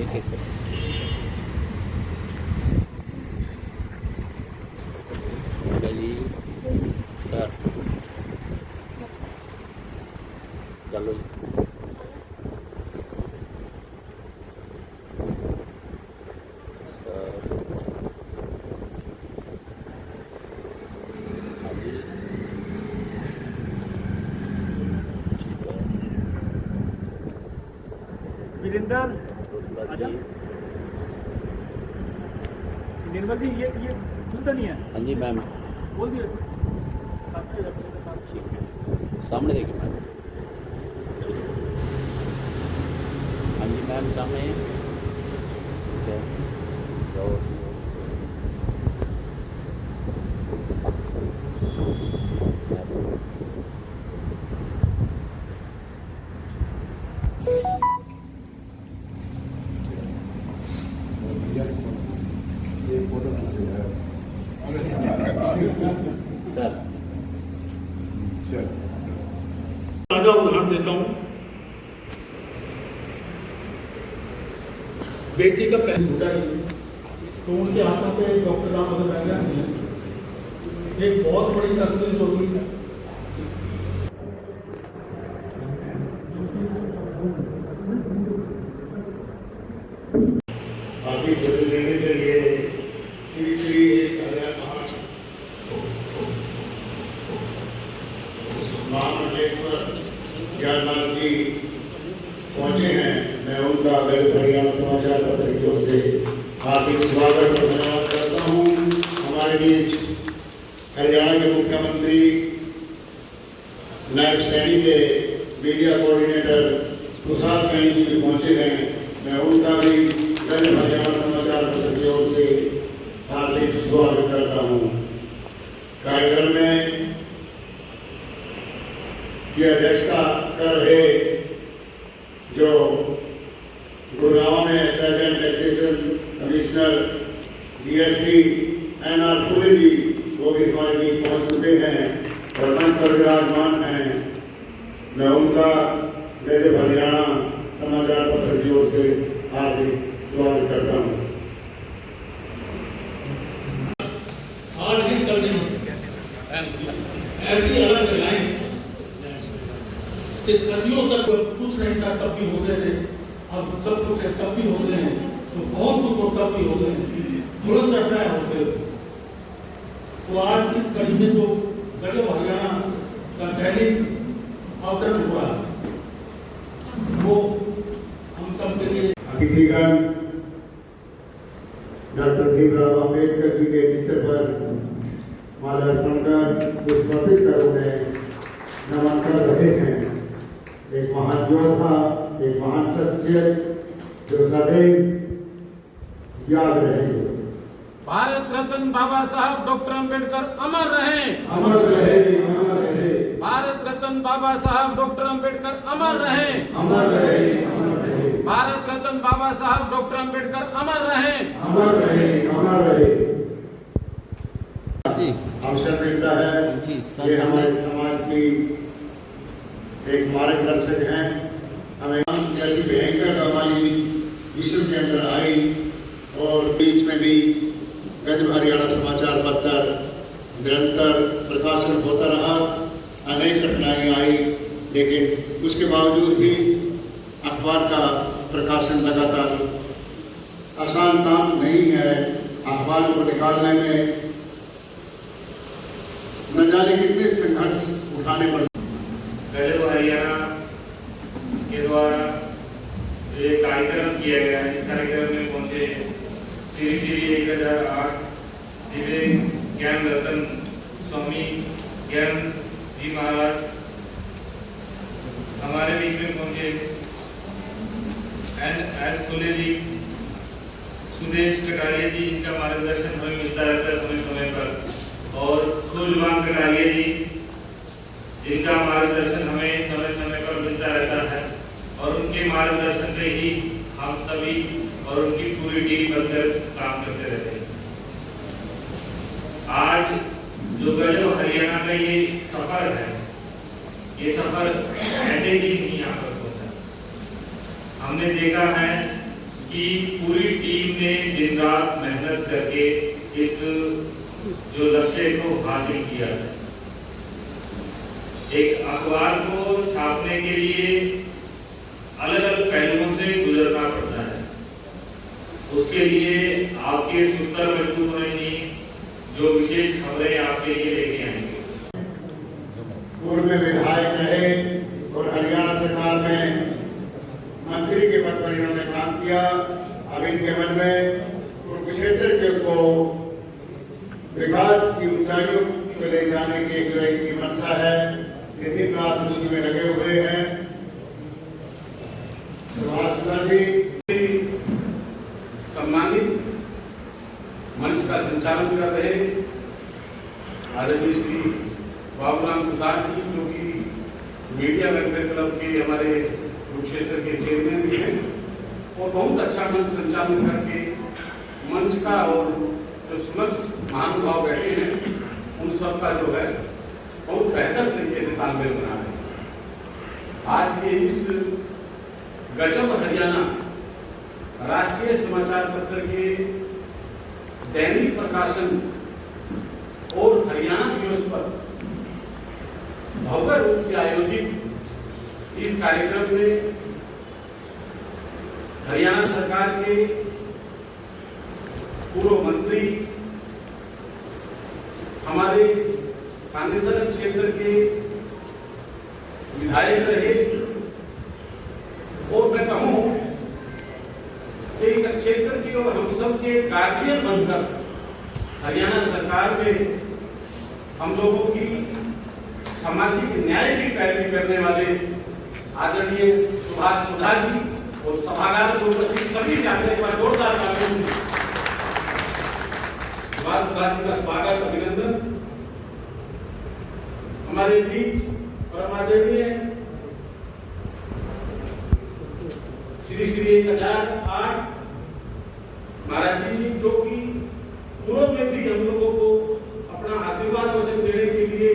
जी sir चलो जी। वीरेंद्र निर्मल जी ये सुनता नहीं है। हाँ जी मैम बोल दिया सामने देखिए मैम। हाँ जी मैम सामने जाओ। सर ताजा उदाहरण देता हूँ। बेटी का पहले हुआ तो उनके हाथों से डॉक्टर राम भगत ने एक बहुत बड़ी तस्वीर जो हुई है। आर्थिक बदल लेने के लिए श्री श्री महामंडलेश्वर ज्ञानलाल जी पहुंचे हैं। मैं उनका गैर हरियाणा समाचार पत्र की ओर से हार्दिक स्वागत और धन्यवाद करता हूं। हमारे बीच हरियाणा के मुख्यमंत्री नायब सैनी के मीडिया कोऑर्डिनेटर तुषार सैनी जी भी पहुंचे हैं। मैं उनका भी गैर हरियाणा समाचार पत्र की ओर से हार्दिक स्वागत करता हूं। कार्यक्रम में की अध्यक्षता कर रहे जो गुड़गांव में surgeon taxation commissioner GST NR फुले जी वो भी हमारे बीच पहुंच चुके हैं और मंच पर विराजमान हैं। मैं उनका गैर हरियाणा समाचार पत्र की ओर से हार्दिक स्वागत करता हूं। आज ही कल नहीं ऐसी अलग लाइन कि सदियों तक कुछ नहीं था तब भी हौसले थे, अब सब कुछ है तब भी हौसले हैं, तो बहुत कुछ हो तब भी हौसले हैं, बुलंद रखना है हौसले। तो आज इस कड़ी में जो गजब हरियाणा का दैनिक अवतरण हुआ वो हम सब के लिए अतिथिगण डॉक्टर भीमराव अम्बेडकर जी के चित्र पर माल्यार्पण कर पुष्प अर्पित कर उन्हें नमन कर रहे हैं। एक महान योद्धा, एक महान शख्सियत जो सदैव याद रहेंगे। भारत रत्न बाबा साहब डॉक्टर अंबेडकर अमर रहे, अमर रहे, अमर रहे। भारत रत्न बाबा साहब डॉक्टर अंबेडकर अमर रहे, अमर रहे, अमर रहे। भारत रत्न बाबा साहब डॉक्टर अंबेडकर अमर रहे, अमर रहे, अमर रहे। जी अवसर मिलता है जी ये हमारे समाज की एक मार्गदर्शक हैं। हमें जैसी भयंकर बीमारी विश्व के अंदर आई और बीच में भी गजब हरियाणा समाचार पत्र निरंतर प्रकाशन होता रहा। अनेक कठिनाइयाँ आई लेकिन उसके बावजूद भी अखबार का प्रकाशन लगातार आसान काम नहीं है। अखबार को निकालने में न जाने कितने संघर्ष उठाने पड़ते। गजब हरियाणा के द्वारा एक कार्यक्रम किया गया। इस कार्यक्रम में पहुंचे श्री श्री 1008 दिव्य ज्ञान रत्न स्वामी ज्ञान जी महाराज हमारे बीच में पहुंचे। NS फुले जी, सुदेश कटारिया जी, इनका मार्गदर्शन हमें मिलता रहता है समय समय पर, और सूर्यमान कटारिया जी, इनका मार्गदर्शन हमें समय समय पर मिलता रहता है और उनके मार्गदर्शन पे ही हम सभी और उनकी पूरी टीम बनकर काम करते रहते हैं। आज जो गजब हरियाणा का ये सफर है, ये सफर ऐसे ही नहीं यहाँ पर होता। हमने देखा है कि पूरी टीम ने दिन रात मेहनत करके इस जो लक्ष्य को हासिल किया है। एक अखबार को छापने के लिए अलग अलग पहलुओं से गुजरना पड़ता है। उसके लिए आपके सूत्र मजबूत होने चाहिए, जो विशेष खबरें आपके लिए लेके आएंगे। पूर्व में विधायक रहे और हरियाणा सरकार में मंत्री के पद पर इन्होंने काम किया। अब इनके मन में कुरुक्षेत्र के को विकास की ऊंचाइयों को ले जाने की जो इनकी मंशा है, ये दिन रात उसी में लगे हुए हैं। जी सम्मानित मंच का संचालन कर रहे आदरणीय श्री बाबूराम तुषार जी, जो कि मीडिया वेलफेयर क्लब के हमारे कुरुक्षेत्र के चेयरमैन भी हैं और बहुत अच्छा मंच संचालन करके मंच का और जो समक्ष महानुभाव बैठे हैं उन सब का जो है बहुत बेहतर तरीके से तालमेल बना रहे हैं। आज के इस गजब हरियाणा राष्ट्रीय समाचार पत्र के दैनिक प्रकाशन और हरियाणा दिवस पर भव्य रूप से आयोजित इस कार्यक्रम में हरियाणा सरकार के पूर्व मंत्री, हमारे कांग्रेसर क्षेत्र के विधायक रहे और मैं कहूं इस क्षेत्र की और हम सब के गार्जियन बनकर हरियाणा सरकार में हम लोगों की सामाजिक न्याय की पैरवी करने वाले आदरणीय सुभाष सुधा जी और सभागार में उपस्थित सभी जाने पर जोरदार तालियां। सुभाष सुधा जी का स्वागत, अभिनंदन। हमारे बीच परम आदरणीय श्री 1008 महाराज जी, जो कि पूर्व में भी हम लोगों को अपना आशीर्वाद वचन देने के लिए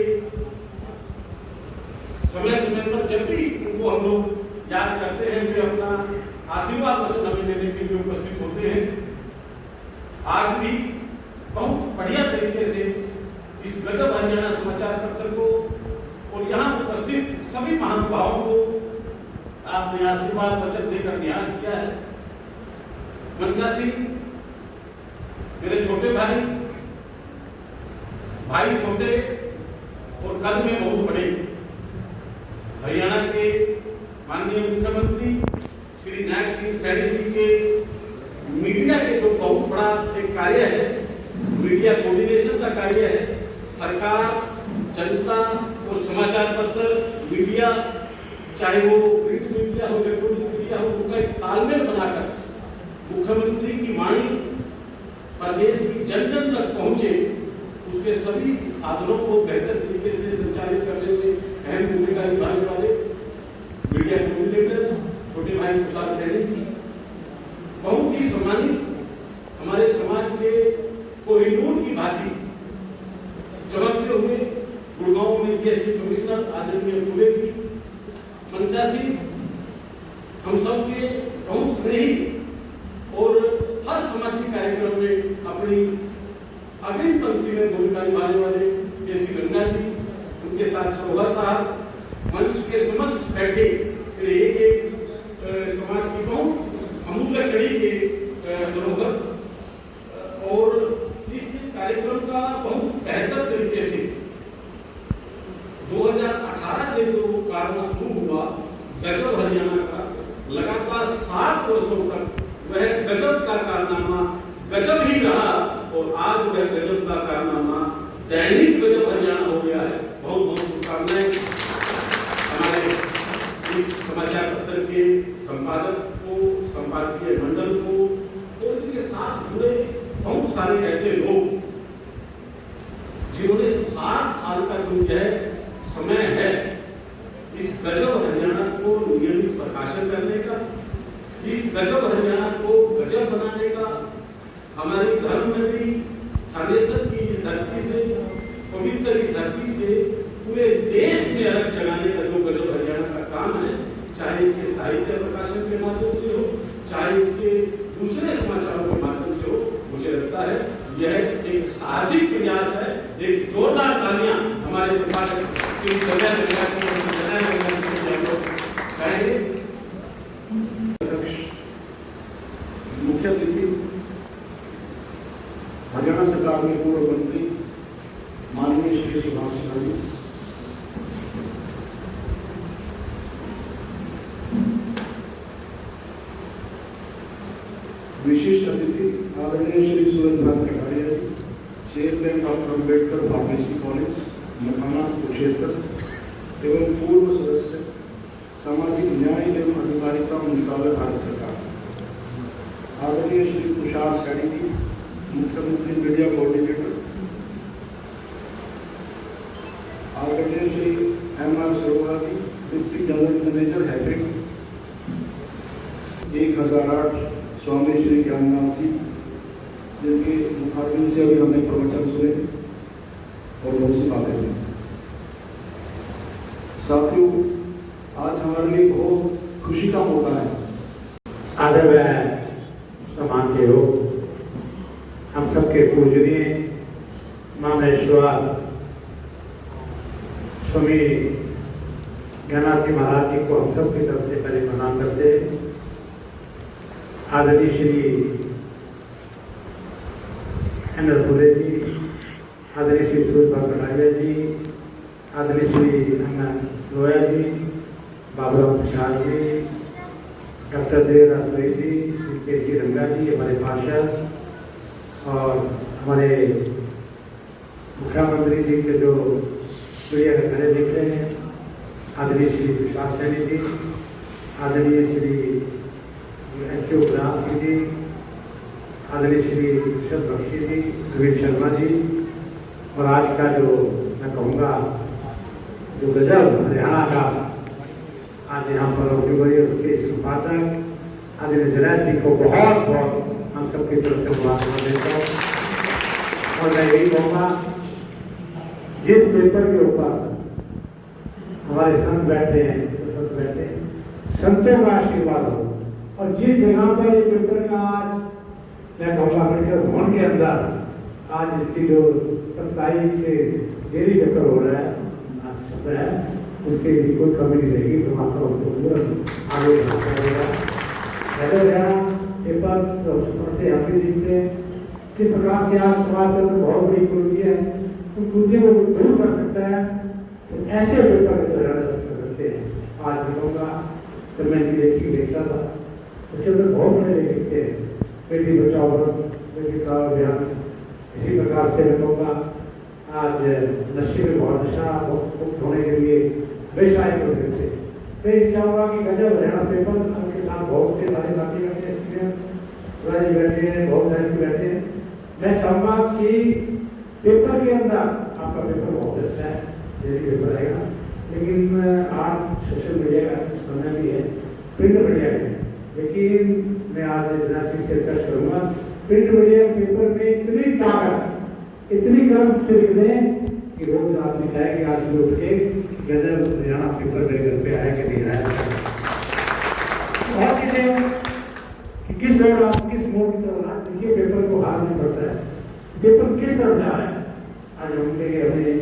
समय समय पर जब भी उनको हम लोग याद करते हैं, वे अपना आशीर्वाद वचन हमें देने के लिए उपस्थित होते हैं। आज भी बहुत बढ़िया तरीके से इस गजब हरियाणा समाचार पत्र को और यहाँ उपस्थित सभी महानुभावों को आपने आशीर्वाद वचन देकर न्याय किया है। मंचासी मेरे छोटे भाई छोटे और कद में बहुत बड़े, हरियाणा के माननीय मुख्यमंत्री श्री नायब सिंह सैनी जी के मीडिया के जो बहुत बड़ा एक कार्य है, मीडिया कोऑर्डिनेशन का कार्य है। सरकार, जनता और समाचार पत्र मीडिया, चाहे वो प्रिंट मीडिया हो, इलेक्ट्रॉनिक मीडिया हो, उनका एक तालमेल बनाकर मुख्यमंत्री की वाणी प्रदेश की जन जन तक पहुंचे, उसके सभी साधनों को बेहतर तरीके से संचालित करने में अहम भूमिका निभाने वाले मीडिया कोऑर्डिनेटर छोटे भाई तुषार सैनी जी, बहुत ही सम्मानित हमारे समाज के कोहिनूर की भांति चमकते हुए गुड़गांव में जीएसटी कमिश्नर आदरणीय फूले जी, पंचासी हम सब के बहुत स्नेही और हर सामाजिक कार्यक्रम में अपनी अग्रिम पंक्ति में भूमिका निभाने वाले केसी गंगा जी, उनके साथ सरोवर साहब मंच के समक्ष बैठे एक समाज की बहुत अमूल्य कड़ी के धरोहर, और इस कार्यक्रम का बहुत बेहतर तरीके से 2018 से जो कार्य शुरू हुआ गजब हरियाणा का, लगातार 7 वर्षों तक वह गजब का कारनामा गजब ही रहा और आज वह गजब का कारनामा दैनिक गजब हरियाणा हो गया है। बहुत बहुत शुभकामनाएं हमारे इस समाचार पत्र के संपादक को, संपादकीय मंडल को और इनके साथ जुड़े बहुत सारे ऐसे लोग जिन्होंने 7 साल का जो यह समय है इस गजब हरियाणा को नियमित प्रकाशन करने का, इस गजब हरियाणा को गजब बनाने का, हमारी धर्म नगरी थानेसर की इस धरती से, पवित्र इस धरती से पूरे देश में अलग जगाने का जो गजब हरियाणा का काम है, चाहे इसके साहित्य प्रकाशन के माध्यम से हो, चाहे इसके दूसरे समाचारों के माध्यम से हो, मुझे लगता है यह एक साहसिक प्रयास है। एक जोरदार तालियां हमारे संपादक श्री कहेंगे। मुख्य अतिथि हरियाणा सरकार में पूर्व मंत्री माननीय श्री सुभाष सिन्हा जी, विशिष्ट अतिथि आदरणीय Shri Surajbhan Kataria ji, chairman doctor Ambedkar pharmacy college Makhana Kurukshetra एवं पूर्व सदस्य सामाजिक न्याय एवं अधिकारिता मंत्रालय भारत सरकार, आदरणीय श्री तुषार सैनी जी, मुख्यमंत्री मीडिया कोऑर्डिनेटर, आदरणीय श्री M.R. सरोरा जी, डिप्टी जनरल मैनेजर हैड्रिक, 1008 स्वामी श्री ज्ञाननाथ जी, जिनके मुखारबिन से अभी हमने प्रवचन सुने और बहुत सी बातें हुई। साथियों, आज हमारे लिए बहुत खुशी का मौका है। आदर व सम्मान के हो, हम सबके पूजनीय महामहेश्वर स्वामी ज्ञाननाथ जी महाराज जी को हम सब की तरफ से पहले प्रणाम करते हैं। आदरणीय श्री एन.एल. फुले जी, आदरणीय श्री सूरजभान कटारिया जी, आदरणीय श्री M.R. सरोरा जी, बाबूराव प्रसाद जी, डॉक्टर देवराज सोई जी, श्री के.सी. रंगा जी, हमारे पार्षद और हमारे मुख्यमंत्री जी के जो मीडिया के खड़े देख रहे हैं, आदरणीय श्री तुषार सैनी जी, आदरणीय श्री एच.के. उग्राम सिंह जी, आदरणीय श्री विशद बख्शी जी, प्रवीण शर्मा जी, और आज का जो मैं कहूँगा जो गजल हरियाणा का आज यहाँ पर होने वाली उसके संपादक आदरणीय जरा जी को बहुत बहुत हम सबकी तरफ से मुबारकबाद देता हूँ। और मैं यही कहूँगा, जिस पेपर के ऊपर हमारे संत बैठे हैं, संत बैठे हैं, संतों का आशीर्वाद हो, और जिस जगह पर ये पेपर का आज मैं कहूँगा अम्बेडकर भवन के अंदर आज इसकी जो 27 से डेली पेपर हो रहा है, उसके लिए कोई कमी नहीं रहेगी, तो वहाँ पर उनको आगे बढ़ाया जाएगा। पेपर पढ़ते हम भी देखते हैं किस प्रकार से आज समाज के अंदर बहुत बड़ी कुरीति है, उन कुरीतियों को दूर कर सकता है, तो ऐसे पेपर कर सकते हैं। आज मैं कहूँगा, जब मैं लेखी देखता था, उसके अंदर बहुत बड़े लेखक थे, बेटी बचाओ बेटी पढ़ाओ अभियान, इसी प्रकार से मैं कहूँगा आज नशे में बहुत नशा मुक्त होने के लिए बेशाय करते थे। मैं चाहूँगा कि गजब हरियाणा पेपर उनके साथ बहुत से सारे साथी बैठे हैं, स्टूडेंट बैठे हैं, बहुत सारे बैठे हैं। मैं चाहूँगा कि पेपर के अंदर आपका पेपर बहुत अच्छा है, डेली पेपर आएगा, लेकिन आज सोशल मीडिया का समय भी है, प्रिंट मीडिया है, लेकिन मैं आज जनासी से रिक्वेस्ट करूँगा, प्रिंट मीडिया पेपर में इतनी ताकत, इतनी कर्म से लिख दें कि रोज आदमी चाहे कि आज भी उठ के गजल हरियाणा पेपर मेरे घर पे आया कि नहीं आया। और चीजें कि किस मोड़ की तरफ आज देखिए, पेपर को हार नहीं पड़ता है, पेपर किस तरफ जा रहा है। आज हम हमें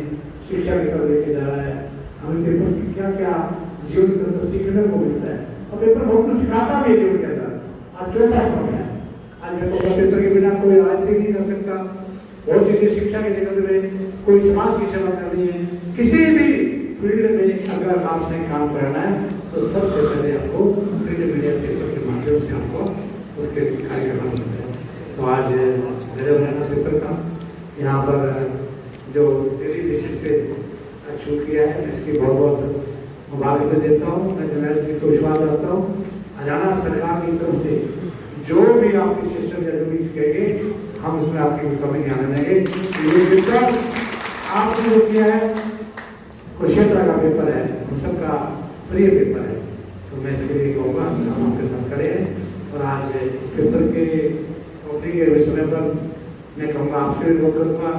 शिक्षा की तरफ लेके जा रहा है, हमें पेपर से क्या क्या जीवन के अंदर सीखने को मिलता है, और पेपर बहुत कुछ सिखाता भी है जीवन के अंदर। आज चौथा समय है, आज मेरे को पेपर के बिना कोई राजनीति नहीं कर सकता, बहुत चीजें शिक्षा के जगत में, कोई समाज की सेवा करनी है, किसी भी फील्ड में अगर आपने काम करना है, तो सबसे पहले आपको प्रिंट मीडिया पेपर के माध्यम से आपको उसके कार्य करना पड़ता है। तो आज हरियाणा पेपर का यहाँ पर जो डेली बेसिस पे शुरू किया है, मैं इसकी बहुत बहुत मुबारक देता हूँ। मैं जनरल जी को विश्वास करता हूँ, हरियाणा सरकार की तरफ से जो भी आपकी सिस्टम या जो भी कहेंगे, हम उसमें आपकी कमी नहीं आने देंगे। ये पेपर आपने जो किया है, कुरुक्षेत्र का पेपर है, हम सबका प्रिय पेपर है, तो मैं इसके लिए कहूँगा कि हम आपके साथ खड़े हैं। और आज इस पेपर के ओपनिंग के समय पर मैं कहूँगा आपसे भी बहुत करूँगा,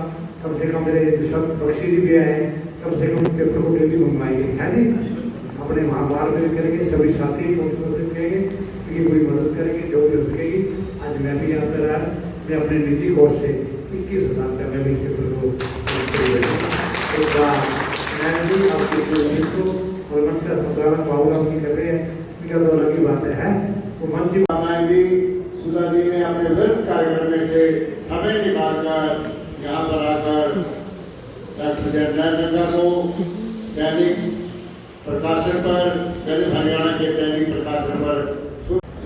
कम से कम मेरे दुष्मन पड़ोसी भी आए हैं, कम से कम इस पेपर को डेली मंगवाएंगे, है जी, अपने महाभारत में करेंगे, सभी साथी करेंगे, उनकी पूरी मदद करेंगे, जो भी हो सकेगी। आज आज मैं भी यहाँ पर आया, मैं अपने निजी कोर्स से 21,000 का मैं भी पेपर को एक बार मैं भी आपके को और मंच का संचालन पाऊंगा की कर रहे हैं, इनका तो अलग ही बात है वो मंच जी सुधा जी ने अपने व्यस्त कार्यक्रम में से समय निकालकर यहाँ पर आकर डॉक्टर जयनारायण गंगा को दैनिक प्रकाशन पर गजब हरियाणा के दैनिक प्रकाशन पर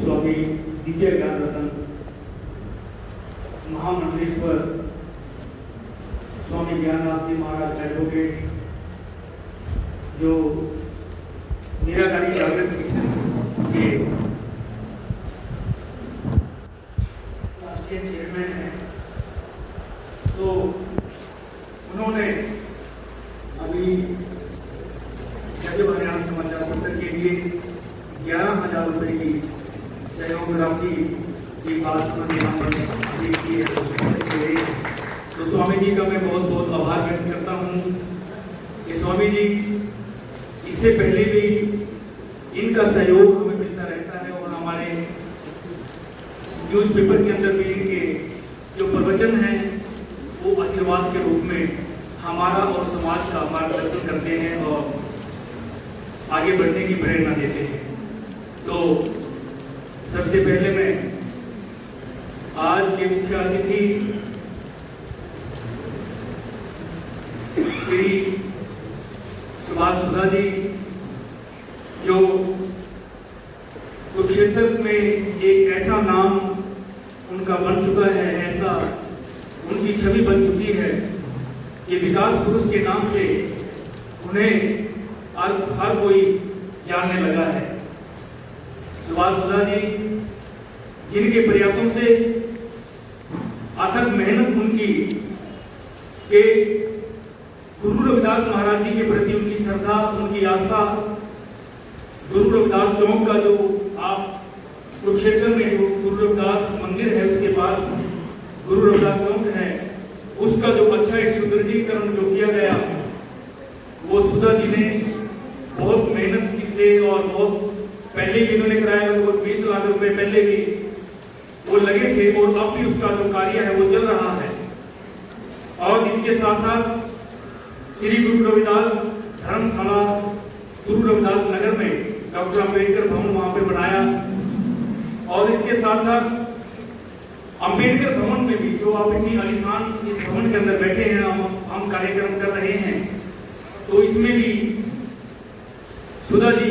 स्वामी दिव्य ज्ञान रतन महामंडलेश्वर स्वामी ज्ञाननाथ जी महाराज एडवोकेट जो निराकारी जागृत मिशन के राष्ट्रीय चेयरमैन हैं, तो उन्होंने अभी गजब हरियाणा समाचार पत्र के लिए 11,000 रुपए की सहयोग राशि की बात उन्होंने यहाँ पर की है। तो स्वामी जी का मैं बहुत बहुत आभार व्यक्त करता हूँ कि स्वामी जी इससे पहले भी इनका सहयोग हमें मिलता रहता है और हमारे न्यूज़पेपर के अंदर भी इनके जो प्रवचन हैं वो आशीर्वाद के रूप में हमारा और समाज का मार्गदर्शन करते हैं और आगे बढ़ने की प्रेरणा देते हैं। तो सबसे पहले मैं आज के मुख्य अतिथि श्री सुभाष सुधा जी जो कुरुक्षेत्र में एक ऐसा नाम उनका बन चुका है, ऐसा उनकी छवि बन चुकी है कि विकास पुरुष के नाम से उन्हें हर कोई जानने लगा है। सुभाष सुधा जी जिनके प्रयासों से अथक मेहनत उनकी के गुरु रविदास महाराज जी के प्रति उनकी श्रद्धा, उनकी आस्था, गुरु रविदास चौक का जो आप कुरुक्षेत्र में जो गुरु रविदास मंदिर है उसके पास गुरु रविदास चौक है, उसका जो अच्छा एक सुदृढ़ीकरण जो किया गया वो सुधा जी ने बहुत मेहनत से और बहुत पहले भी इन्होंने कराया, लगभग 20 लाख रुपए पहले भी वो लगे थे और अब भी उसका जो कार्य है वो चल रहा है। और इसके साथ साथ श्री गुरु रविदास धर्मशाला गुरु रविदास नगर में डॉक्टर अम्बेडकर भवन वहां पे बनाया और इसके साथ साथ अम्बेडकर भवन में भी जो आप इतनी आलीशान इस भवन के अंदर बैठे हैं, हम कार्यक्रम कर रहे हैं, तो इसमें भी सुधा जी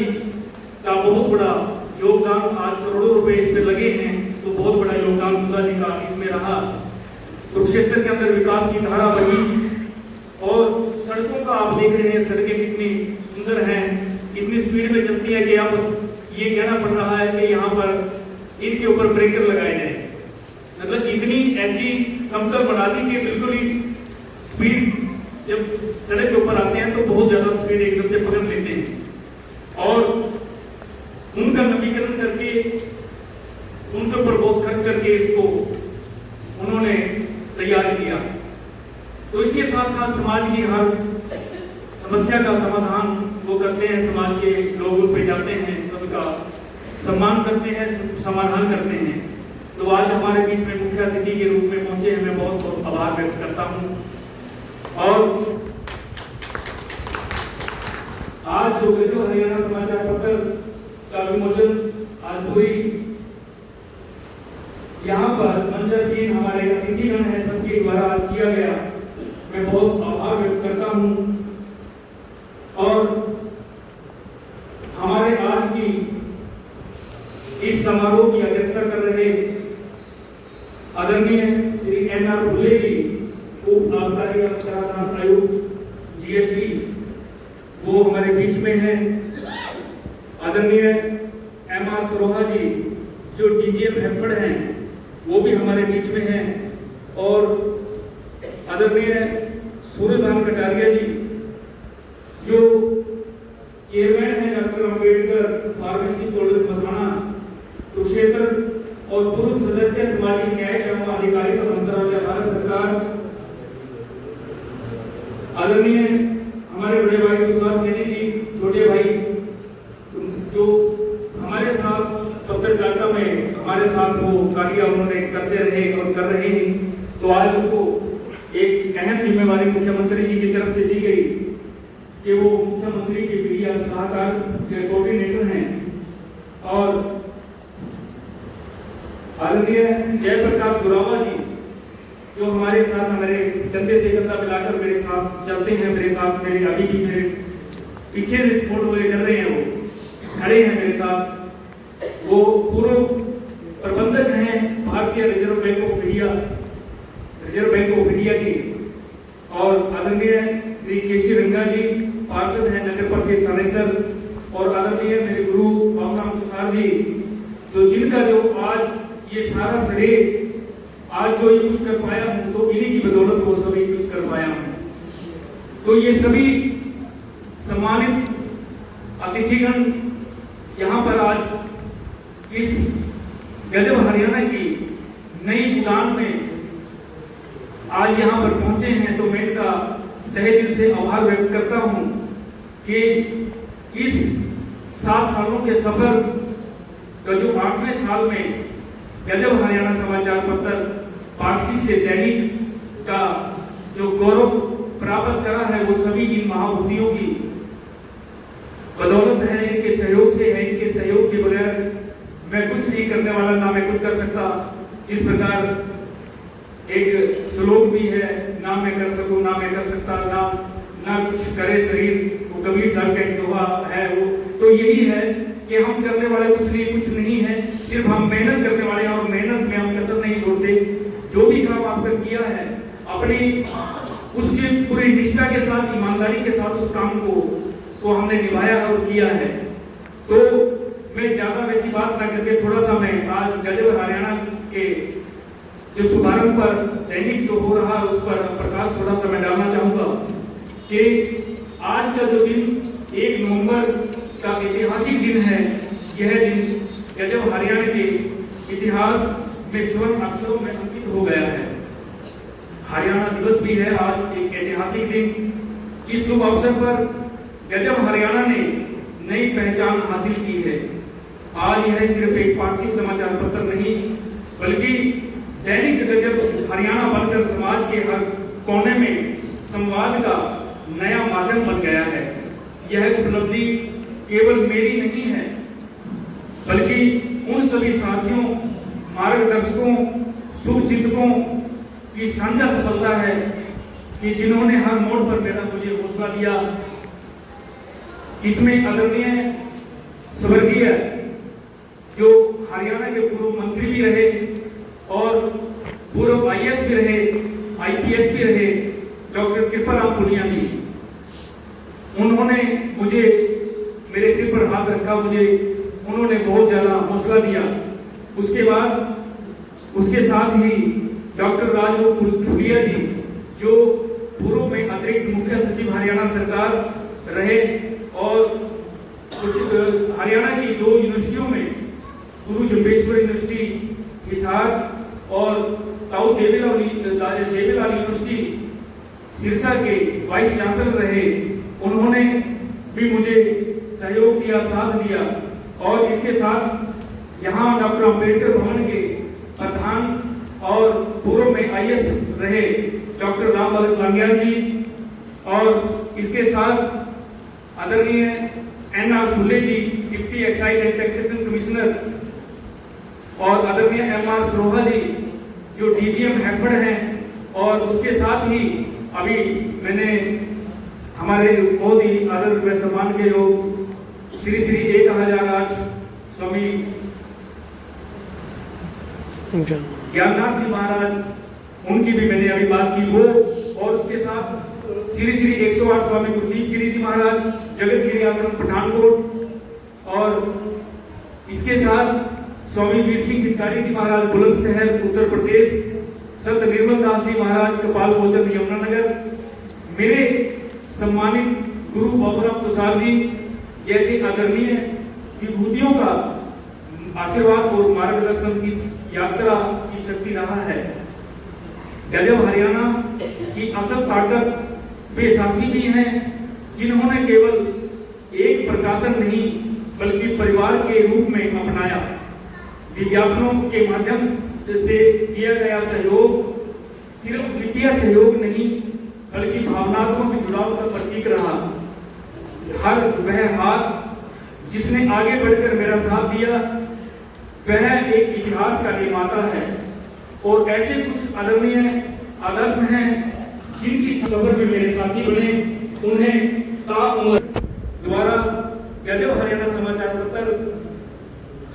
का बहुत बड़ा योगदान, आज करोड़ों रुपए इस पे लगे हैं, तो बहुत बड़ा योगदान सुधा जी का इसमें रहा। कुरुक्षेत्र के अंदर विकास की धारा बही और सड़कों का आप देख रहे हैं, सड़कें कितनी सुंदर हैं, कितनी स्पीड में चलती है कि अब ये कहना पड़ रहा है कि यहाँ पर इनके ऊपर ब्रेकर लगाए जाए, मतलब इतनी ऐसी समतल बना दी कि बिल्कुल ही स्पीड जब सड़क के ऊपर आते हैं तो बहुत ज्यादा स्पीड एकदम से पकड़ लेते हैं। और उनका नवीकरण करके उनके ऊपर बहुत खर्च करके इसको उन्होंने तैयार किया। तो इसके साथ साथ समाज की हर समस्या का समाधान वो करते हैं, समाज के लोग उन पे जाते हैं, सबका सम्मान करते हैं, समाधान करते हैं। तो आज हमारे बीच में मुख्य अतिथि के रूप में पहुंचे हैं, मैं बहुत बहुत आभार व्यक्त करता हूं। और आज जो गजब हरियाणा समाचार पत्र का विमोचन आज पूरी यहाँ पर मंचासीन हमारे अतिथिगण है सबके द्वारा आज किया गया, मैं बहुत आभार व्यक्त करता हूँ। और हमारे आज की इस समारोह की अध्यक्षता कर रहे आदरणीय श्री NR फुले जी, उप आबकारी कराधान आयुक्त GST, वो हमारे बीच में हैं। आदरणीय MR सरोहा जी जो DGM हेफड़ हैं, वो भी हमारे बीच में हैं। और आदरणीय सूर्यभान कटारिया जी जो चेयरमैन हैं doctor Ambedkar pharmacy college Mathana Kurukshetra और पूर्व सदस्य सामाजिक न्याय एवं अधिकारिता मंत्रालय भारत सरकार। आदरणीय हमारे बड़े भाई विश्वास सैनी जी, छोटे भाई जो हमारे साथ पत्रकारिता में हमारे साथ वो कार्य उन्होंने करते रहे और कर रहे हैं। तो आज उनको एक अहम जिम्मेवारी मुख्यमंत्री जी की तरफ से दी गई कि वो मुख्यमंत्री के मीडिया सलाहकार के कोऑर्डिनेटर हैं और आदरणीय जयप्रकाश गुरावा जी जो हमारे साथ हमारे कंधे से कंधा मिलाकर मेरे साथ चलते हैं, मेरे साथ मेरे अभी भी मेरे पीछे से सपोर्ट वगैरह कर रहे हैं, वो खड़े हैं मेरे साथ। वो पूर्व प्रबंधक हैं भारतीय रिजर्व बैंक ऑफ इंडिया की और आदरणीय श्री केसी रंगा जी पार्षद हैं नगर परिषद थानेसर और आदरणीय मेरे गुरु बाबूराम तुषार जी, तो जिनका जो आज ये सारा श्रेय आज जो ये कुछ कर पाया हूं तो इन्हीं की बदौलत वो सभी कुछ कर पाया हूं। तो ये सभी सम्मानित अतिथिगण यहाँ पर आज इस गजब हरियाणा की नई उड़ान में आज यहाँ पर पहुंचे हैं, तो मैं इनका तहे दिल से आभार व्यक्त करता हूं कि इस 7 सालों के सफर का जो 8वें साल में गजब हरियाणा समाचार पत्र पारसी से दैनिक का जो गौरव प्राप्त करा है वो सभी इन महाभूतियों की बदौलत है, इनके सहयोग से है। इनके सहयोग के बगैर मैं कुछ नहीं करने वाला, ना मैं कुछ कर सकता। जिस प्रकार एक श्लोक भी है, ना मैं कर सकूं ना मैं कर सकता, ना कुछ करे शरीर, वो कबीर साहब का एक दोहा है वो। तो यही है कि हम करने वाले कुछ नहीं है, सिर्फ हम मेहनत करने वाले हैं और मेहनत में हम कसर नहीं छोड़ते। जो भी काम आपने किया है अपनी उसके पूरी निष्ठा के साथ, ईमानदारी के साथ उस काम को हमने निभाया और किया है। तो मैं ज्यादा वैसी बात ना करके थोड़ा सा मैं आज गजब हरियाणा के जो शुभारंभ पर दैनिक जो हो रहा है उस पर प्रकाश थोड़ा सा मैं डालना चाहूंगा कि आज का जो दिन 1 नवंबर का ऐतिहासिक दिन है। यह दिन गजब हरियाणा के इतिहास में स्वर्ण अक्षरों में अंकित हो गया है। हरियाणा दिवस भी है आज, एक ऐतिहासिक दिन। इस शुभ अवसर पर गजब हरियाणा ने नई पहचान हासिल की है। आज यह सिर्फ एक पारसी समाचार पत्र नहीं बल्कि दैनिक गजब हरियाणा बनकर समाज के हर कोने में संवाद का नया माध्यम बन गया है। यह उपलब्धि केवल मेरी नहीं है बल्कि उन सभी साथियों, मार्गदर्शकों, शुभचिंतकों की साझा सफलता है कि जिन्होंने हर मोड़ पर मेरा मुझे हौसला दिया। इसमें आदरणीय स्वर्गीय जो हरियाणा के पूर्व मंत्री भी रहे और पूर्व IAS भी रहे, IPS भी रहे, डॉक्टर कृपाराम पुनिया जी, उन्होंने मुझे मेरे सिर पर हाथ रखा, उन्होंने बहुत ज्यादा हौसला दिया। उसके बाद उसके साथ ही डॉक्टर राजरूप फुलिया जी जो पूर्व में अतिरिक्त मुख्य सचिव हरियाणा सरकार रहे और कुछ हरियाणा की 2 यूनिवर्सिटियों में गुरु जम्बेश्वर यूनिवर्सिटी हिसार और ताऊ देवीलाल यूनिवर्सिटी सिरसा के वाइस चांसलर रहे। उन्होंने भी मुझे सहयोग दिया, साथ दिया। और इसके साथ यहाँ डॉक्टर अम्बेडकर भवन के प्रधान और पूर्व में IAS रहे डॉक्टर रामभद्र लांगियाल जी और इसके साथ आदरणीय NR Phulle ji, deputy excise and taxation commissioner और आदरणीय MR सरोहा जी जो DGM हैफड़ हैं और उसके साथ ही अभी मैंने हमारे बहुत ही आदर व सम्मान के लोग श्री 1008 स्वामी ज्ञाननाथ जी महाराज, उनकी भी मैंने अभी बात की वो, और उसके साथ श्री 108 स्वामी गुरदीप गिरी जी महाराज, जगत गिरी आश्रम पठानकोट, और इसके साथ स्वामी वीर सिंह धिकारी जी महाराज बुलंदशहर उत्तर प्रदेश, संत निर्मल दास जी महाराज कपाल मोचन यमुनानगर, मेरे सम्मानित गुरु बाबूराम तुषार जी जैसे आदरणीय विभूतियों का आशीर्वाद और मार्गदर्शन इस यात्रा की शक्ति रहा है। गजब हरियाणा की असल ताकत वे साथी भी हैं जिन्होंने केवल एक प्रकाशन नहीं बल्कि परिवार के रूप में अपनाया। विज्ञापनों के माध्यम से किया गया सहयोग सिर्फ वित्तीय सहयोग नहीं बल्कि भावनात्मक जुड़ाव का प्रतीक रहा। हर वह हाथ जिसने आगे बढ़कर मेरा साथ दिया वह एक इतिहास का निर्माता है और ऐसे कुछ अदम्य आदर्श हैं जिनकी सफर में मेरे साथी बने, उन्हें ताउम्र द्वारा गजब हरियाणा समाचार पत्र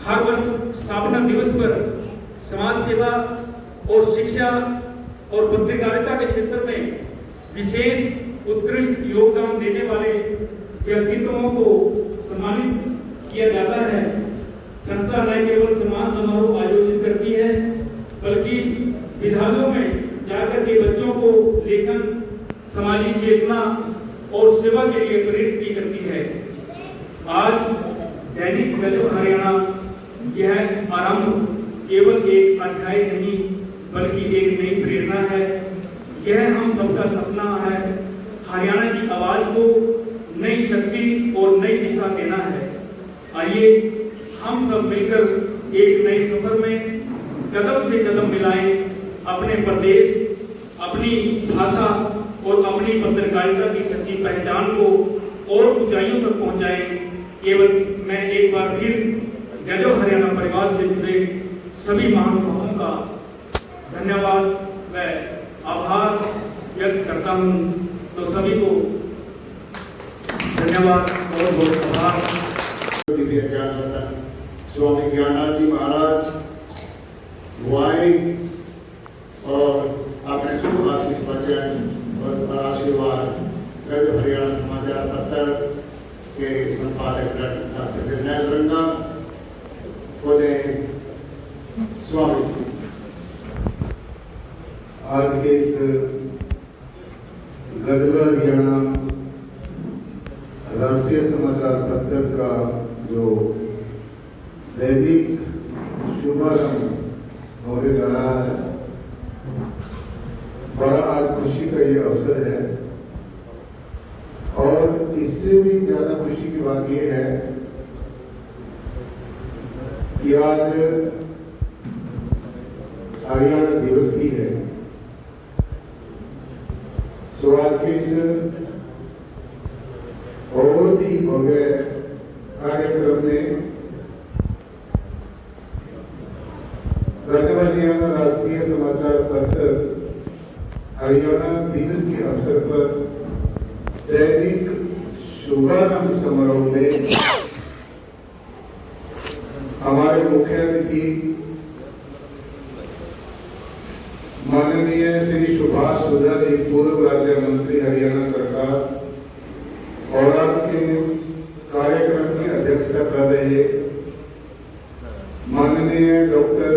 हर वर्ष स्थापना दिवस पर समाज सेवा और शिक्षा और पत्रकारिता के क्षेत्र में विशेष उत्कृष्ट योगदान देने वाले व्यक्तित्वों को सम्मानित किया जाता है। संस्था न केवल सम्मान समारोह आयोजित करती है बल्कि विद्यालयों में जाकर के बच्चों को लेखन, सामाजिक चेतना और सेवा के लिए प्रेरित भी करती है। आज दैनिक गजब हरियाणा यह आरंभ केवल एक अध्याय नहीं बल्कि एक नई प्रेरणा है। यह हम सबका सपना है, हरियाणा की आवाज को नई शक्ति और नई दिशा देना है। आइए हम सब मिलकर एक नए सफर में कदम से कदम मिलाएं, अपने प्रदेश, अपनी भाषा और अपनी पत्रकारिता की सच्ची पहचान को और ऊंचाइयों तक पहुंचाएं। केवल मैं एक बार फिर गजब हरियाणा परिवार से जुड़े सभी महानुभावों का धन्यवाद व आभार व्यक्त करता हूं। तो सभी को धन्यवाद और बहुत आभार। स्वामी ज्ञानाथ जी महाराज वाई और अपने शुभ आशीष वचन और आशीर्वाद गजब हरियाणा समाचार पत्र के संपादक डॉक्टर जरनैल रंगा को दें। स्वामी जी आज के इस गजब हरियाणा राष्ट्रीय समाचार पत्र का जो दैनिक शुभारंभ होने जा रहा है, बड़ा आज खुशी का ये अवसर है। और इससे भी ज्यादा खुशी की बात यह है कि आज हरियाणा दिवस की है। तो आज के इस बहुत ही भव्य कार्यक्रम में गजब हरियाणा राष्ट्रीय समाचार पत्र हरियाणा दिवस के अवसर पर दैनिक शुभारंभ समारोह में हमारे मुख्य अतिथि माननीय श्री सुभाष सुधा जी, पूर्व राज्य मंत्री हरियाणा सरकार, और आज के कार्यक्रम की अध्यक्षता कर रहे माननीय डॉक्टर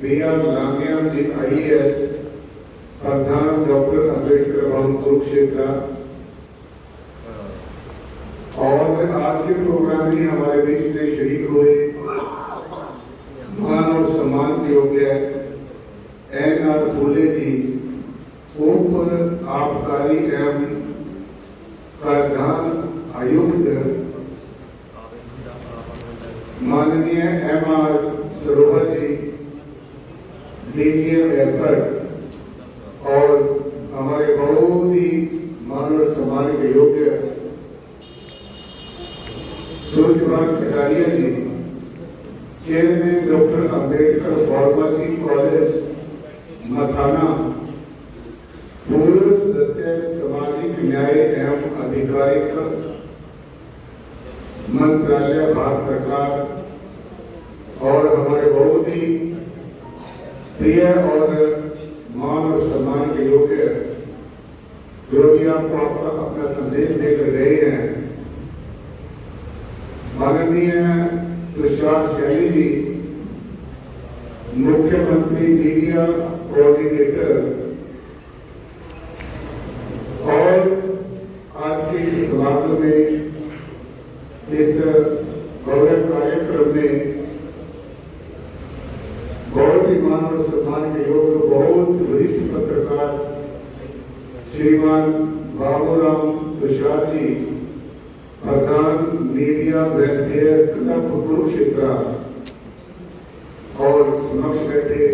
B.R. लांगयाम जी IAS, प्रधान डॉक्टर अम्बेडकर भवन कुरुक्षेत्र, और आज के प्रोग्राम में हमारे बीच में शरीक हुए मान और सम्मान के योग्य N.R. फूले जी, उप आबकारी एवं प्रधान आयुक्त, माननीय M.R. सरोवर जी, DGM एयरपोर्ट, और हमारे बहुत ही मान और सम्मान के योग्य Suryakant Kataria ji, chairman doctor Ambedkar pharmacy college Mathana, पूर्व सदस्य सामाजिक न्याय एवं अधिकारिक मंत्रालय भारत सरकार, और हमारे बहुत ही प्रिय और मान और सम्मान के योग्य जो भी आपको अपना संदेश देकर गए हैं, माननीय तुषार सैनी जी, मुख्यमंत्री मीडिया कोऑर्डिनेटर, और आज के इस समारोह में, इस भव्य कार्यक्रम में बहुत ही मान और सम्मान के योग्य बहुत वरिष्ठ पत्रकार श्रीमान बाबूराम तुषार जी, प्रधान मीडिया वेलफेयर क्लब कुरुक्षेत्र, और समक्ष बैठे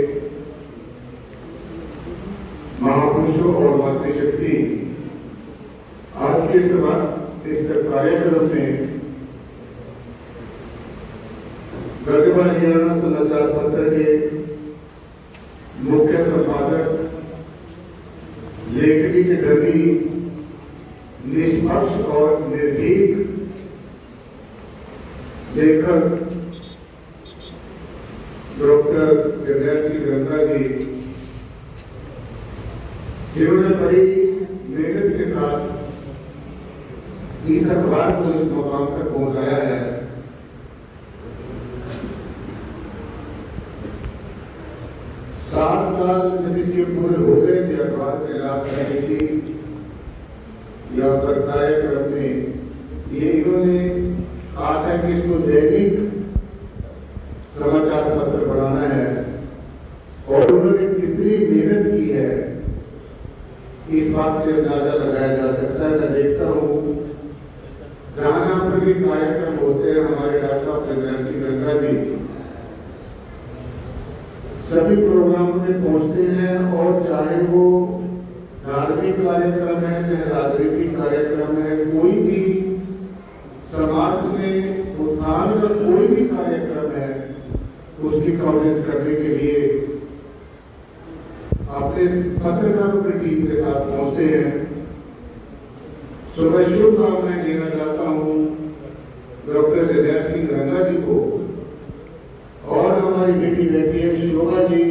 महापुरुषों और मातृशक्ति, आज के सभा इस कार्यक्रम में गजबा हरियाणा समाचार पत्र के मुख्य संपादक, लेखनी के धनी, निष्पक्ष और निर्भीक लेखक डॉक्टर जरनैल सिंह रंगा जी, जिन्होंने बड़ी मेहनत के साथ इस अखबार को इस मुकाम तक पहुंचाया है। 7 साल जब इसके पूरे हो गए थे अखबार के लास्ट करने की या पर कार्यक्रम में ये इन्होंने कहा था कि इसको दैनिक समाचार पत्र बनाना है, और उन्होंने कितनी मेहनत की है इस बात से अंदाजा लगाया जा सकता है। मैं देखता हूँ जहां पर भी कार्यक्रम होते हैं, हमारे डॉक्टर साहब जरनैल सिंह रंगा जी सभी प्रोग्रामों में पहुंचते हैं, और चाहे वो धार्मिक कार्यक्रम है, चाहे राजनीतिक कार्यक्रम है, कोई भी समाज में उत्थान का कोई भी कार्यक्रम है, उसकी कवरेज करने के लिए अपने पत्रकारों की टीम के साथ पहुंचते हैं। सो मैं शुभकामनाएं देना चाहता हूं डॉक्टर जरनैल सिंह रंगा जी को, और हमारी बेटी बेटी है शोभा जी,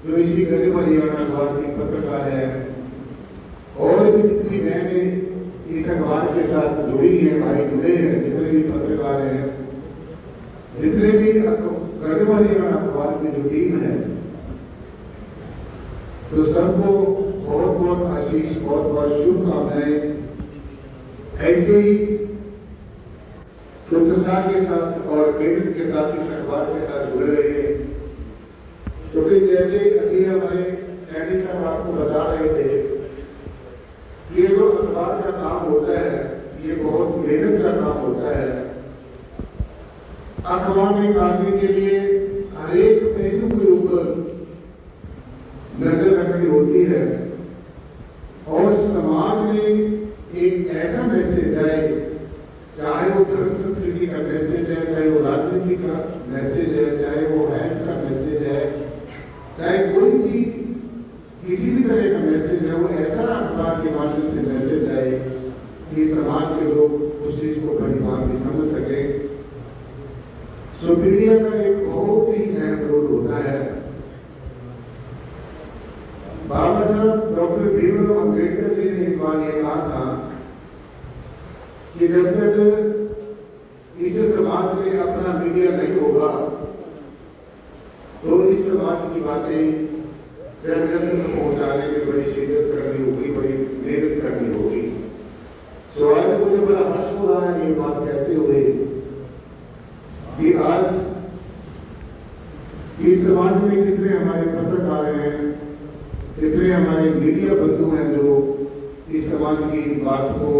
जो इसी गजब हरियाणा अखबार की पत्रकार है, और भी जितनी बहनें इस अखबार के साथ जुड़ी हैं, भाई जुड़े हैं, जितने भी पत्रकार हैं, जितने भी गजब हरियाणा अखबार की जो टीम है, तो सबको बहुत बहुत आशीष, बहुत बहुत शुभकामनाएं। ऐसे ही उत्साह के साथ और मेहनत के साथ इस अखबार के साथ जुड़े रहे, क्योंकि जैसे अभी हमारे सैनिक साहब आपको बता रहे थे, ये जो अखबार का काम होता है ये बहुत मेहनत का काम होता है। अखबार निकालने के लिए हर एक पहलू के ऊपर नजर रखनी होती है, और समाज में एक ऐसा मैसेज आए, चाहे वो धर्म संस्कृति का मैसेज है, चाहे वो राजनीति का मैसेज है, चाहे वो हेल्थ का मैसेज है, चाहे कोई भी किसी भी तरह का मैसेज है, वो ऐसा अखबार के माध्यम से मैसेज आए कि समाज के लोग उस चीज को बड़ी भांति समझ सके। सो मीडिया का एक बहुत ही अहम रोल होता है। बाबा साहब डॉक्टर भीमराव अम्बेडकर जी ने एक बार ये कहा था कि जब तक इस समाज में अपना मीडिया नहीं होगा, तो इस समाज की बातें जन जन तक पहुंचाने में बड़ी शिद्दत करनी होगी, बड़ी मेहनत करनी होगी। सो आज मुझे बड़ा हर्ष हो रहा है ये बात कहते हुए कि आज इस समाज में कितने हमारे पत्रकार हैं, कितने हमारे मीडिया बंधु हैं जो इस समाज की बात को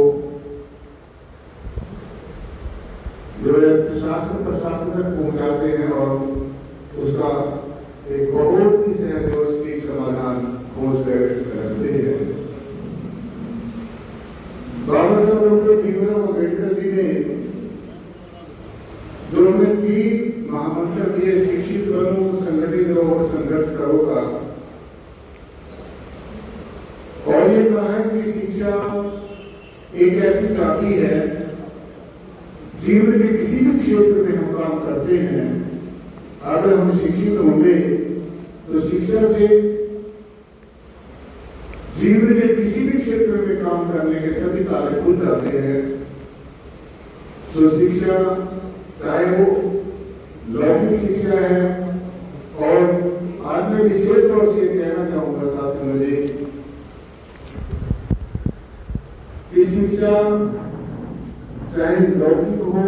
जो है शासन प्रशासन तक पहुंचाते हैं, और उसका एक बहुत ही सहज समाधान खोज कर करते हैं। बाबा साहब डॉक्टर भीमराव अम्बेडकर जी ने जो हमें 3 महामंत्र दिए, शिक्षित बनो, संगठित रहो और संघर्ष करो का, और ये कहा है कि शिक्षा एक ऐसी चाबी है, जीवन के किसी भी क्षेत्र में हम काम करते हैं, अगर हम शिक्षित होंगे तो शिक्षा से जीवन के किसी भी क्षेत्र में काम करने के सभी ताले खुल जाते हैं। तो शिक्षा चाहे वो लौकिक शिक्षा है, और आज मैं विशेष तौर से कहना चाहूंगा शासन जी कि शिक्षा चाहे लौकिक हो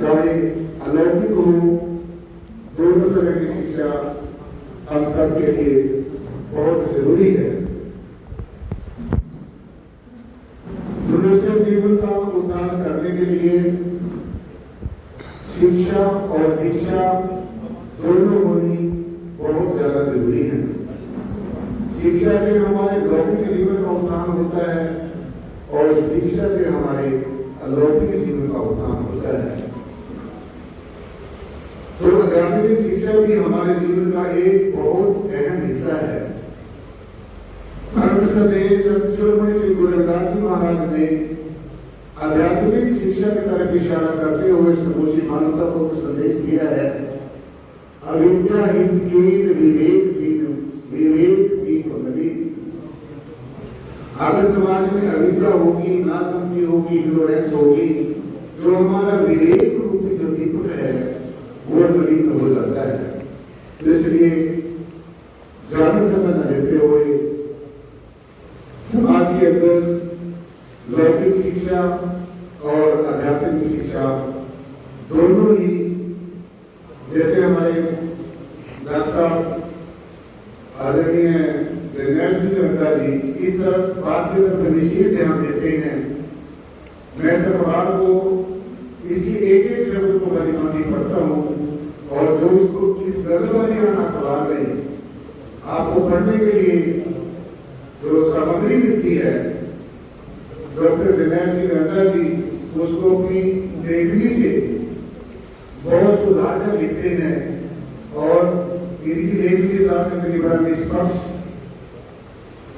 चाहे अलौकिक हो, दोनों तरह की शिक्षा हम सब के लिए बहुत जरूरी है। मनुष्य जीवन का उद्धार करने के लिए शिक्षा और दीक्षा दोनों होनी बहुत ज्यादा जरूरी है। शिक्षा से हमारे लौकिक जीवन का उत्थान होता है और दीक्षा से हमारे अलौकिक जीवन का उत्थान होता है। तो आध्यात्मिक शिक्षा भी हमारे जीवन का एक बहुत अहम हिस्सा है। श्री गुरु रविदास जी महाराज ने आध्यात्मिक शिक्षा की तरफ इशारा करते हुए समूची मानवता को संदेश दिया है। अविद्या हित कीन विवेक दीप नदी। अगर समाज में अविद्या होगी, नासमझी होगी, इग्नोरेंस होगी, जो हमारा विवेक रूपी जो दीपक है वो मलिन हो जाता है। तो इसलिए ज्यादा समय न लेते हुए समाज के अंदर लौकिक शिक्षा और आध्यात्मिक शिक्षा दोनों ही, जैसे हमारे डॉक्टर साहब आदरणीय नरसिंह नड्डा जी इस तरफ बात के तरफ विशेष ध्यान देते हैं। मैं सरकार को इसकी एक एक शब्द को बड़ी भांति पढ़ता हूँ और जो इसको इस गजल हरियाणा अखबार में आपको पढ़ने के लिए जो सामग्री मिलती है, डॉक्टर जनरल सिंह नड्डा जी उसको अपनी लेखनी से बहुत सुधार कर लिखते हैं और इनकी लेखनी शासन के बड़ा निष्पक्ष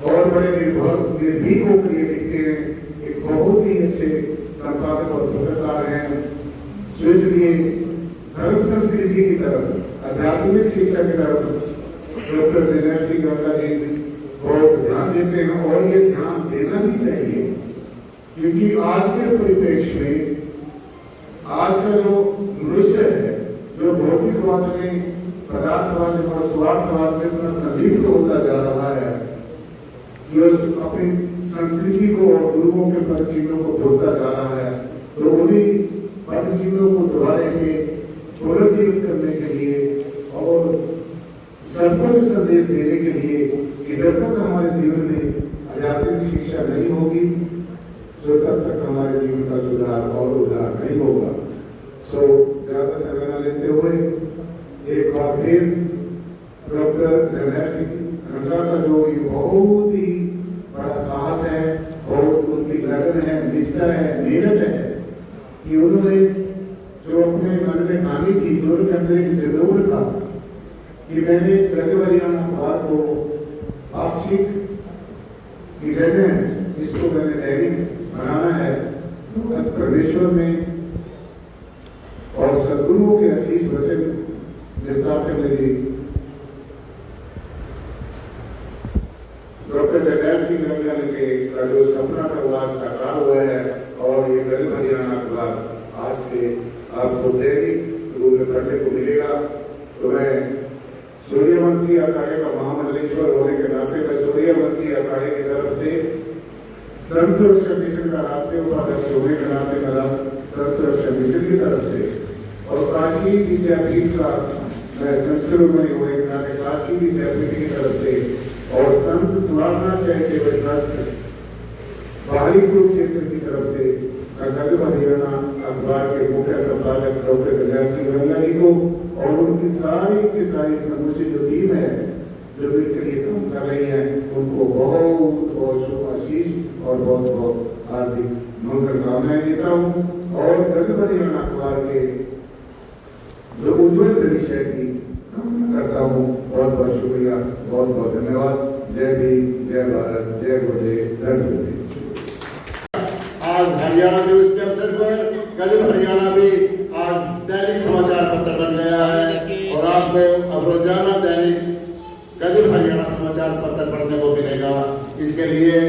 और बड़े निर्भीक होकर लिखते हैं। एक बहुत ही अच्छे संपादक और पत्रकार हैं। तो इसलिए धर्म संस्कृति की तरफ, आध्यात्मिक शिक्षा की तरफ डॉक्टर जनरल सिंह नड्डा जी बहुत ध्यान देते हैं और ये ध्यान देना भी चाहिए, क्योंकि आज के परिप्रेक्ष्य में आज का जो मनुष्य है, जो भौतिकवाद में, पदार्थवाद में और स्वार्थवाद में इतना संलिप्त होता जा रहा है कि अपनी संस्कृति को और गुरुओं के पदचिन्हों को भूलता जा रहा है। तो उन्हीं पदचिन्हों को दोबारा से पुनर्जीवित करने के लिए और सर्वोच्च संदेश देने के लिए कि जब तक हमारे जीवन में आध्यात्मिक शिक्षा नहीं होगी तो तब तक हमारे जीवन का सुधार और उद्धार नहीं होगा। सो ज्यादा समय न लेते हुए एक बार फिर डॉक्टर जनरल सिंह नड्डा का जो ये बहुत ही बड़ा साहस है और उनकी लगन है, निष्ठा है, मेहनत है कि उन्होंने जो अपने मन में ठानी थी, जो उनके अंदर एक जरूर था कि मैंने इस गजल हरियाणा अखबार को पाक्षिक की जगह इसको मैंने दैनिक बनाना है। परमेश्वर में और सदगुरुओं के आशीष वचन विस्तार से मेरी डॉक्टर जनरल सिंह नड्डा के का जो सपना था वो आज साकार हुआ है और ये गजल हरियाणा अखबार आज से आपको दैनिक रूप में पढ़ने को मिलेगा। तो मैं सूर्यवंशी अखाड़े का महामंडलेश्वर होने के नाते मैं सूर्यवंशी अखाड़े की तरफ से सर्व सुरक्षा मिशन का राष्ट्रीय उपाध्यक्ष होने के नाते मैं सर्व सुरक्षा मिशन की तरफ से और काशी विद्यापीठ का मैं संस्कृति होने के नाते काशी विद्यापीठ की तरफ से और संत सुवारना चैरिटेबल ट्रस्ट बाहरी कुरुक्षेत्र की तरफ से गजल हरियाणा अखबार के मुख्य संपादक डॉक्टर जनरल सिंह नड्डा जी को और उनकी सारी की सारी समूची जो टीम है जो मिलकर ये काम कर रही है उनको बहुत बहुत शुभ आशीष और बहुत बहुत हार्दिक मंगल कामनाएं देता हूँ और गजल हरियाणा अखबार के जो उज्जवल भविष्य की कामना करता हूँ। बहुत बहुत शुक्रिया, बहुत बहुत धन्यवाद। जय भीम, जय भारत, जय गुरुदेव, जय गुरुदेव। आज हरियाणा दिवस के अवसर पर गजल हरियाणा भी आज दैनिक समाचार पत्र बन गया है और आपको अब रोजाना दैनिक गजल हरियाणा समाचार पत्र पढ़ने को मिलेगा। इसके लिए